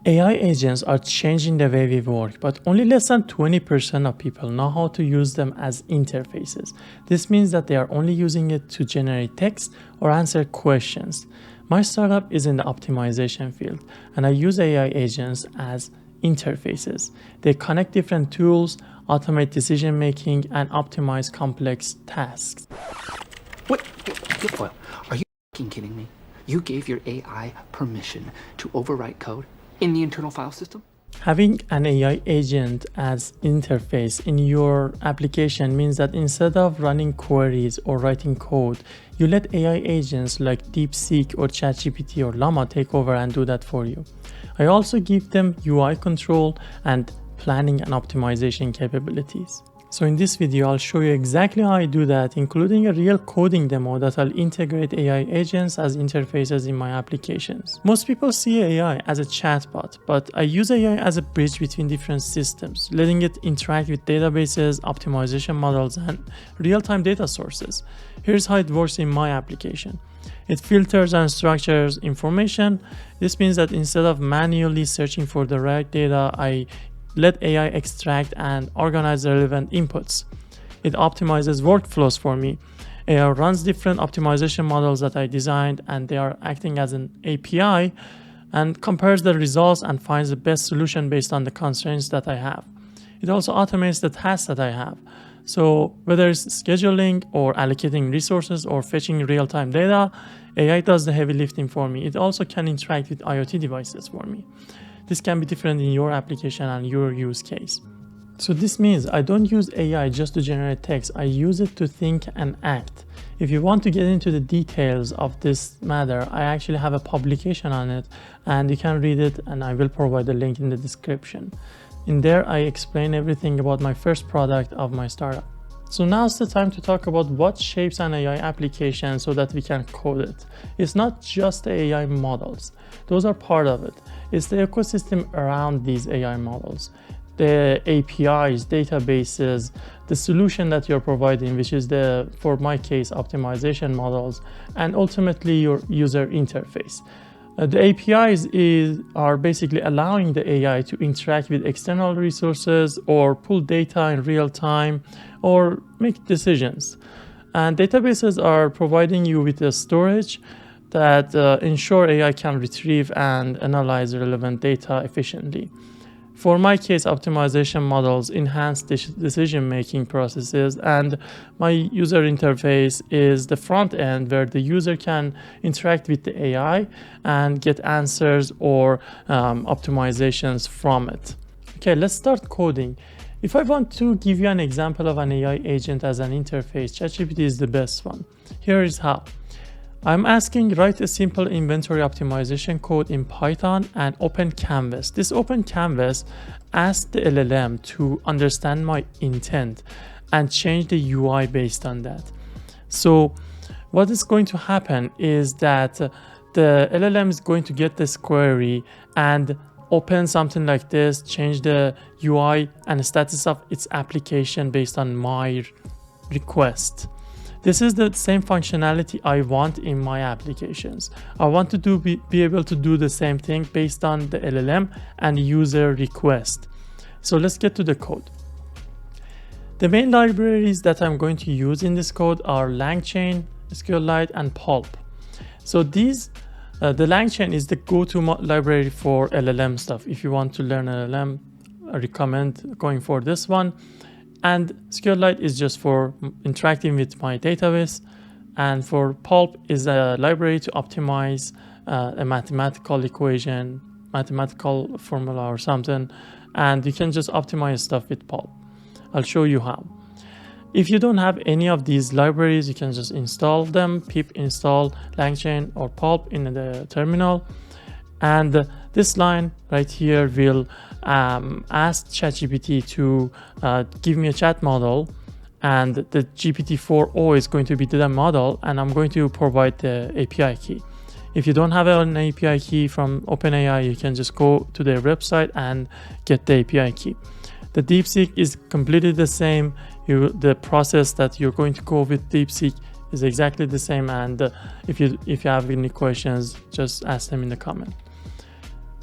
AI agents are changing the way we work, but only less than 20% of people know how to use them as interfaces. This means that they are only using it to generate text or answer questions. My startup is in the optimization field, and I use AI agents as interfaces. They connect different tools, automate decision making, and optimize complex tasks. Wait, are you fucking kidding me? You gave your AI permission to overwrite code in the internal file system? Having an AI agent as interface in your application means that instead of running queries or writing code, you let AI agents like DeepSeek or ChatGPT or Llama take over and do that for you. I also give them UI control and planning and optimization capabilities. So in this video, I'll show you exactly how I do that, including a real coding demo that I'll integrate AI agents as interfaces in my applications. Most people see AI as a chatbot, but I use AI as a bridge between different systems, letting it interact with databases, optimization models, and real-time data sources. Here's how it works in my application. It filters and structures information. This means that instead of manually searching for the right data, I let AI extract and organize the relevant inputs. It optimizes workflows for me. AI runs different optimization models that I designed, and they are acting as an API and compares the results and finds the best solution based on the constraints that I have. It also automates the tasks that I have. So whether it's scheduling or allocating resources or fetching real-time data, AI does the heavy lifting for me. It also can interact with IoT devices for me. This can be different in your application and your use case. So this means I don't use AI just to generate text. I use it to think and act. If you want to get into the details of this matter, I actually have a publication on it, and you can read it, and I will provide a link in the description. In there, I explain everything about my first product of my startup. So now's the time to talk about what shapes an AI application so that we can code it. It's not just the AI models. Those are part of it. It's the ecosystem around these AI models. The APIs, databases, the solution that you're providing, which is for my case, optimization models, and ultimately your user interface. The APIs are basically allowing the AI to interact with external resources or pull data in real time or make decisions. And databases are providing you with a storage that ensure AI can retrieve and analyze relevant data efficiently. For my case, optimization models enhance decision-making processes, and my user interface is the front end where the user can interact with the AI and get answers or optimizations from it. Okay, let's start coding. If I want to give you an example of an AI agent as an interface, ChatGPT is the best one. Here is how. I'm asking write a simple inventory optimization code in Python and open canvas. This open canvas asks the LLM to understand my intent and change the UI based on that. So what is going to happen is that the LLM is going to get this query and open something like this, change the UI and the status of its application based on my request. This is the same functionality I want in my applications. I want to be able to do the same thing based on the LLM and user request. So let's get to the code. The main libraries that I'm going to use in this code are Langchain, SQLite, and Pulp. So these, the Langchain is the go-to library for LLM stuff. If you want to learn LLM, I recommend going for this one. And SQLite is just for interacting with my database, and for Pulp is a library to optimize a mathematical equation, mathematical formula or something, and you can just optimize stuff with Pulp. I'll show you how. If you don't have any of these libraries, you can just install them, pip install Langchain or Pulp in the terminal, and this line right here will ask ChatGPT to give me a chat model, and the GPT-4o is going to be the model, and I'm going to provide the API key. If you don't have an API key from OpenAI, you can just go to their website and get the API key. The DeepSeek is completely the same. The process that you're going to go with DeepSeek is exactly the same, and if you have any questions, just ask them in the comment.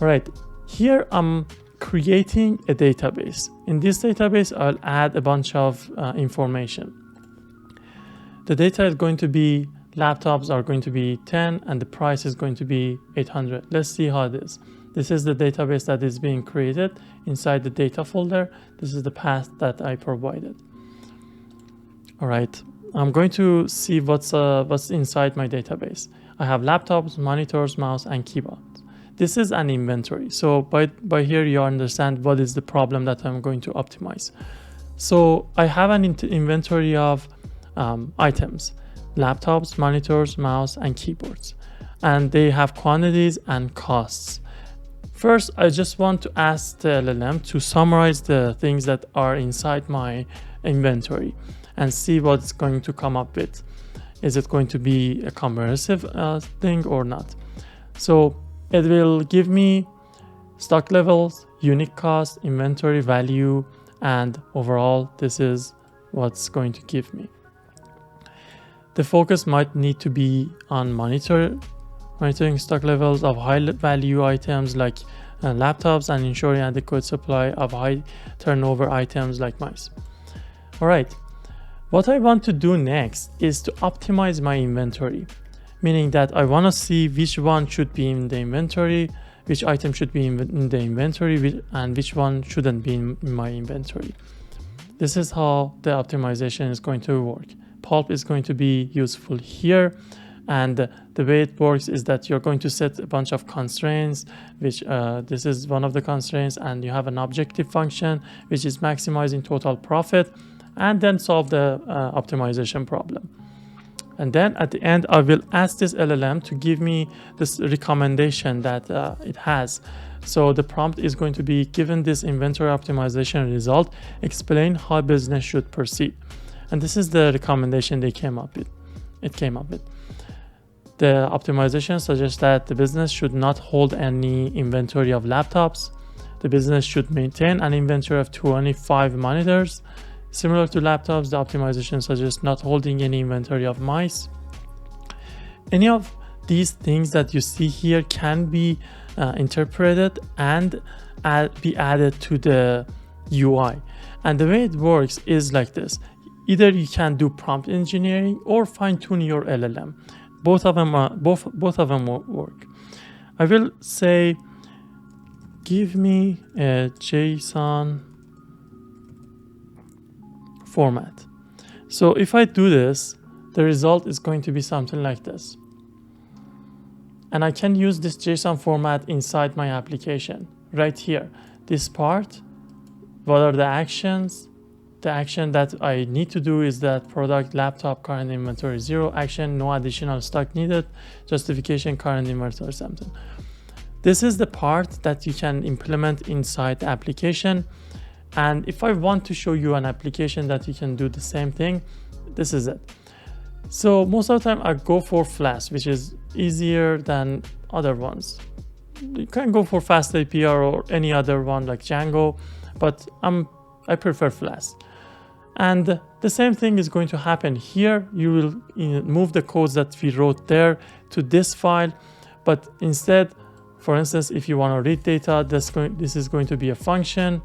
All right, Here I'm creating a database. In this database, I'll add a bunch of information. The data is going to be laptops are going to be 10 and the price is going to be 800. Let's see how it is. This is the database that is being created inside the data folder. This is the path that I provided. All right, I'm going to see what's inside my database. I have laptops, monitors, mouse, and keyboard. This is an inventory. So by here you understand what is the problem that I'm going to optimize. So I have an inventory of items, laptops, monitors, mouse, and keyboards, and they have quantities and costs. First, I just want to ask the LLM to summarize the things that are inside my inventory and see what's going to come up with. Is it going to be a comprehensive thing or not? So it will give me stock levels, unit cost, inventory value, and overall, this is what's going to give me. The focus might need to be on monitoring stock levels of high value items like laptops and ensuring adequate supply of high turnover items like mice. All right, what I want to do next is to optimize my inventory, meaning that I want to see which one should be in the inventory, which item should be in the inventory, and which one shouldn't be in my inventory. This is how the optimization is going to work. Pulp is going to be useful here, and the way it works is that you're going to set a bunch of constraints, which this is one of the constraints, and you have an objective function which is maximizing total profit, and then solve the optimization problem. And then at the end, I will ask this LLM to give me this recommendation that it has. So the prompt is going to be, given this inventory optimization result, explain how business should proceed. And this is the recommendation they came up with. The optimization suggests that the business should not hold any inventory of laptops. The business should maintain an inventory of 25 monitors. Similar to laptops, the optimization suggests not holding any inventory of mice. Any of these things that you see here can be interpreted and be added to the UI. And the way it works is like this. Either you can do prompt engineering or fine-tune your LLM. Both of them work. I will say, give me a JSON format. So if I do this, the result is going to be something like this. And I can use this JSON format inside my application right here. This part, what are the actions? The action that I need to do is that product, laptop, current inventory 0, action, no additional stock needed, justification, current inventory something. This is the part that you can implement inside the application. And if I want to show you an application that you can do the same thing, this is it. So most of the time I go for Flask, which is easier than other ones. You can go for Fast API or any other one like Django, but I prefer Flask. And the same thing is going to happen here. You will move the codes that we wrote there to this file, but instead, for instance, if you want to read data, this is going to be a function,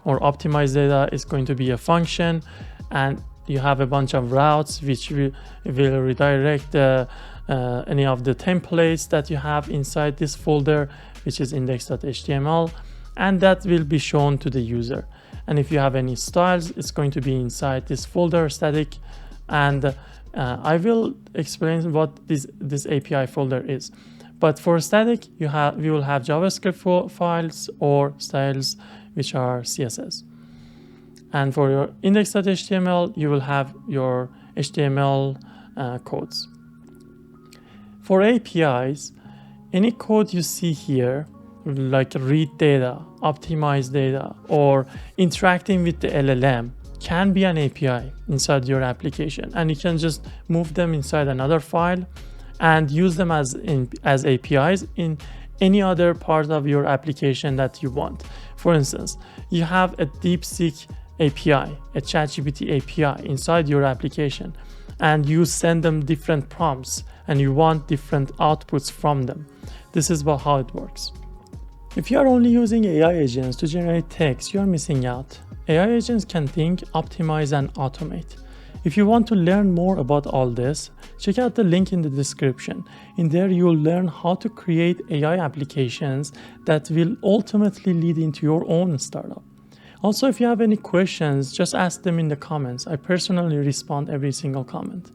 or optimize data is going to be a function, and you have a bunch of routes which will redirect any of the templates that you have inside this folder, which is index.html, and that will be shown to the user. And if you have any styles, it's going to be inside this folder, static, and I will explain what this API folder is. But for static, we will have JavaScript files or styles, which are CSS. And for your index.html, you will have your HTML codes. For APIs, any code you see here, like read data, optimize data, or interacting with the LLM, can be an API inside your application, and you can just move them inside another file and use them as APIs in any other part of your application that you want. For instance, you have a DeepSeek API, a ChatGPT API inside your application, and you send them different prompts and you want different outputs from them. This is how it works. If you are only using AI agents to generate text, you are missing out. AI agents can think, optimize, and automate. If you want to learn more about all this, check out the link in the description. In there, you'll learn how to create AI applications that will ultimately lead into your own startup. Also, if you have any questions, just ask them in the comments. I personally respond every single comment.